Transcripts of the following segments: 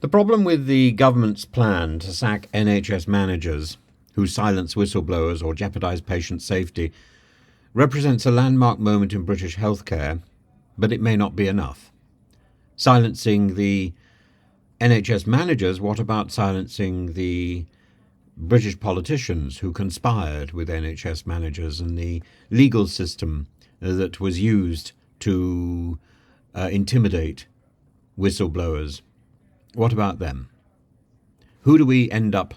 The problem with the government's plan to sack NHS managers who silence whistleblowers or jeopardise patient safety represents a landmark moment in British healthcare, but it may not be enough. Silencing the NHS managers, what about silencing the British politicians who conspired with NHS managers and the legal system that was used to intimidate whistleblowers? What about them? Who do we end up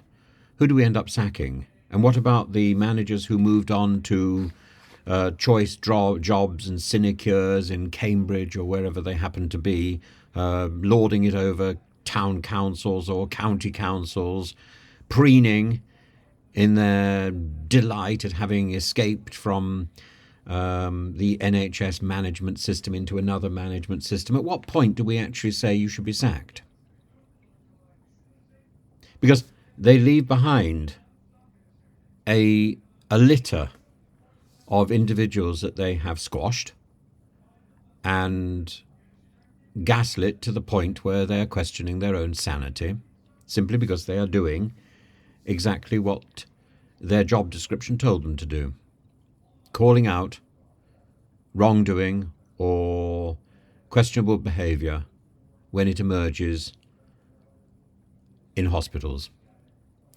sacking? And what about the managers who moved on to choice jobs and sinecures in Cambridge or wherever they happen to be, lording it over town councils or county councils, preening in their delight at having escaped from the NHS management system into another management system? At what point do we actually say you should be sacked? Because they leave behind a litter of individuals that they have squashed and gaslit to the point where they are questioning their own sanity, simply because they are doing exactly what their job description told them to do, calling out wrongdoing or questionable behaviour when it emerges in hospitals,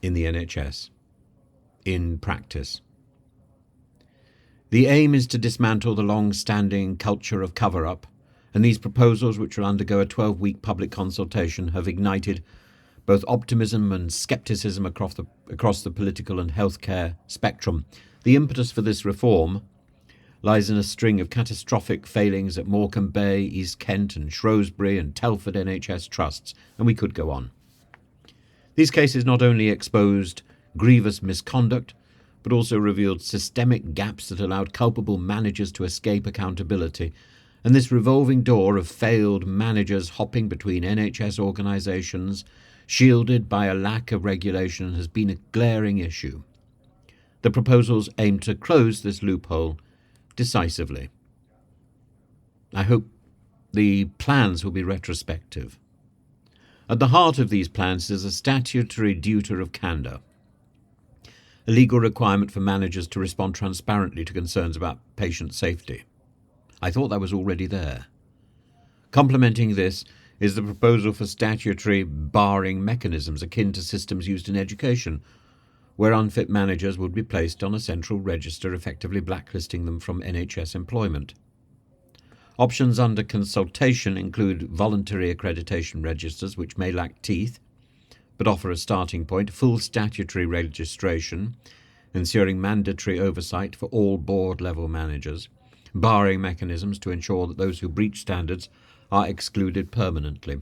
in the NHS, in practice. The aim is to dismantle the long-standing culture of cover-up, and these proposals, which will undergo a 12-week public consultation, have ignited both optimism and scepticism across the political and healthcare spectrum. The impetus for this reform lies in a string of catastrophic failings at Morecambe Bay, East Kent and Shrewsbury and Telford NHS trusts, and we could go on. These cases not only exposed grievous misconduct, but also revealed systemic gaps that allowed culpable managers to escape accountability. And this revolving door of failed managers hopping between NHS organisations, shielded by a lack of regulation, has been a glaring issue. The proposals aim to close this loophole decisively. I hope the plans will be retrospective. At the heart of these plans is a statutory duty of candour, a legal requirement for managers to respond transparently to concerns about patient safety. I thought that was already there. Complementing this is the proposal for statutory barring mechanisms akin to systems used in education, where unfit managers would be placed on a central register, effectively blacklisting them from NHS employment. Options under consultation include voluntary accreditation registers, which may lack teeth, but offer a starting point, full statutory registration, ensuring mandatory oversight for all board-level managers, barring mechanisms to ensure that those who breach standards are excluded permanently.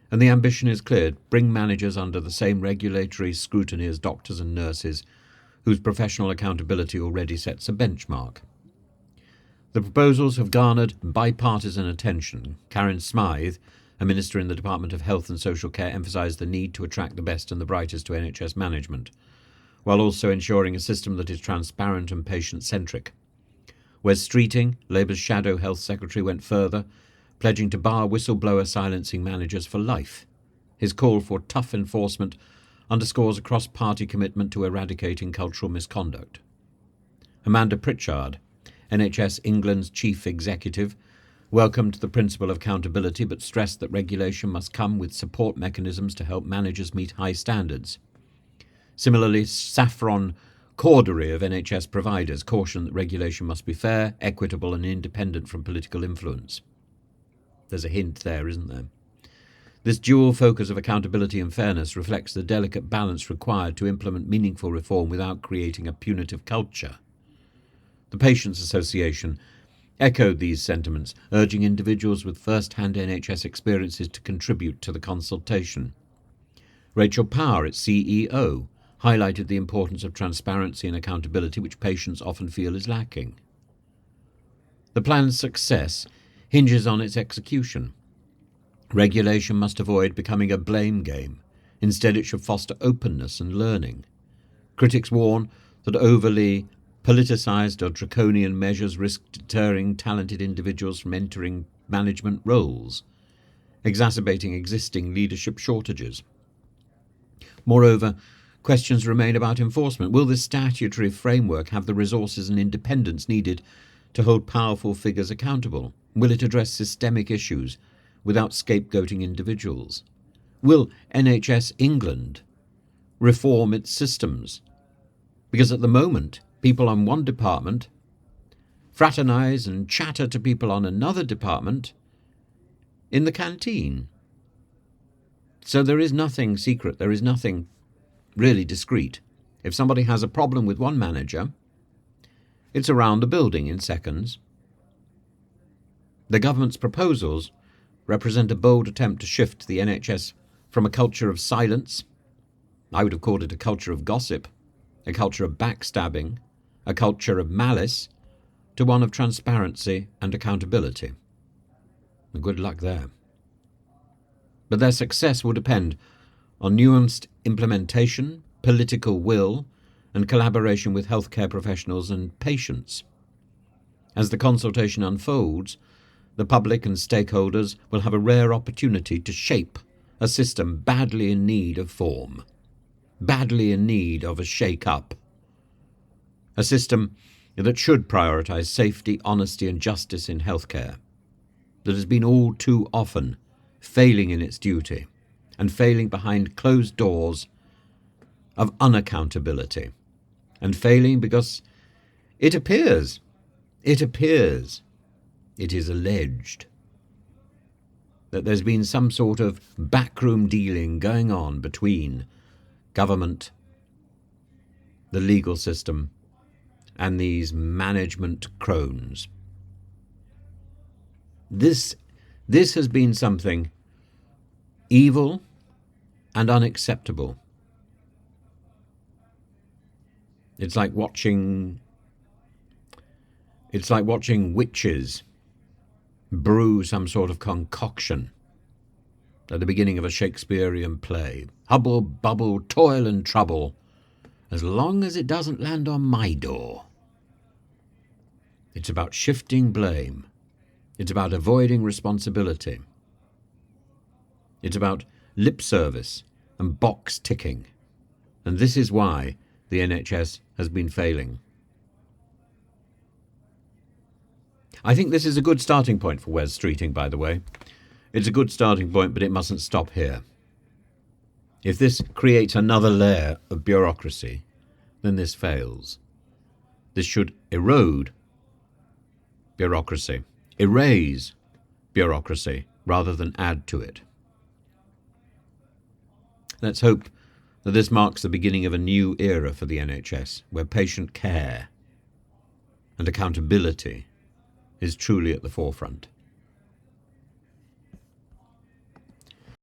And the ambition is clear: bring managers under the same regulatory scrutiny as doctors and nurses, whose professional accountability already sets a benchmark. The proposals have garnered bipartisan attention. Karen Smythe, a minister in the Department of Health and Social Care, emphasised the need to attract the best and the brightest to NHS management, while also ensuring a system that is transparent and patient-centric. Wes Streeting, Labour's Shadow Health Secretary, went further, pledging to bar whistleblower silencing managers for life. His call for tough enforcement underscores a cross-party commitment to eradicating cultural misconduct. Amanda Pritchard, NHS England's chief executive, welcomed the principle of accountability but stressed that regulation must come with support mechanisms to help managers meet high standards. Similarly, Saffron Cordery of NHS providers cautioned that regulation must be fair, equitable and independent from political influence. There's a hint there, isn't there? This dual focus of accountability and fairness reflects the delicate balance required to implement meaningful reform without creating a punitive culture. The Patients Association echoed these sentiments, urging individuals with first-hand NHS experiences to contribute to the consultation. Rachel Power, its CEO, highlighted the importance of transparency and accountability, which patients often feel is lacking. The plan's success hinges on its execution. Regulation must avoid becoming a blame game. Instead, it should foster openness and learning. Critics warn that overly politicised or draconian measures risk deterring talented individuals from entering management roles. exacerbating existing leadership shortages. Moreover, questions remain about enforcement. Will this statutory framework have the resources and independence needed to hold powerful figures accountable? Will it address systemic issues without scapegoating individuals? Will NHS England reform its systems? Because at the moment, people on one department fraternise and chatter to people on another department in the canteen. So there is nothing secret, there is nothing really discreet. If somebody has a problem with one manager, it's around the building in seconds. The government's proposals represent a bold attempt to shift the NHS from a culture of silence, I would have called it a culture of gossip, a culture of backstabbing, a culture of malice, to one of transparency and accountability. Good luck there. But their success will depend on nuanced implementation, political will, and collaboration with healthcare professionals and patients. As the consultation unfolds, the public and stakeholders will have a rare opportunity to shape a system badly in need of form, badly in need of a shake-up. A system that should prioritise safety, honesty and justice in healthcare, that has been all too often failing in its duty and failing behind closed doors of unaccountability, and failing because it appears, it is alleged that there's been some sort of backroom dealing going on between government, the legal system, and these management crones. This has been something evil and unacceptable. It's like watching witches brew some sort of concoction at the beginning of a Shakespearean play. Hubble, bubble, toil and trouble, as long as it doesn't land on my door. It's about shifting blame. It's about avoiding responsibility. It's about lip service and box ticking. And this is why the NHS has been failing. I think this is a good starting point for Wes Streeting, by the way. It's a good starting point, but it mustn't stop here. If this creates another layer of bureaucracy, then this fails. This should erode bureaucracy, erase bureaucracy, rather than add to it. Let's hope that this marks the beginning of a new era for the NHS, where patient care and accountability is truly at the forefront.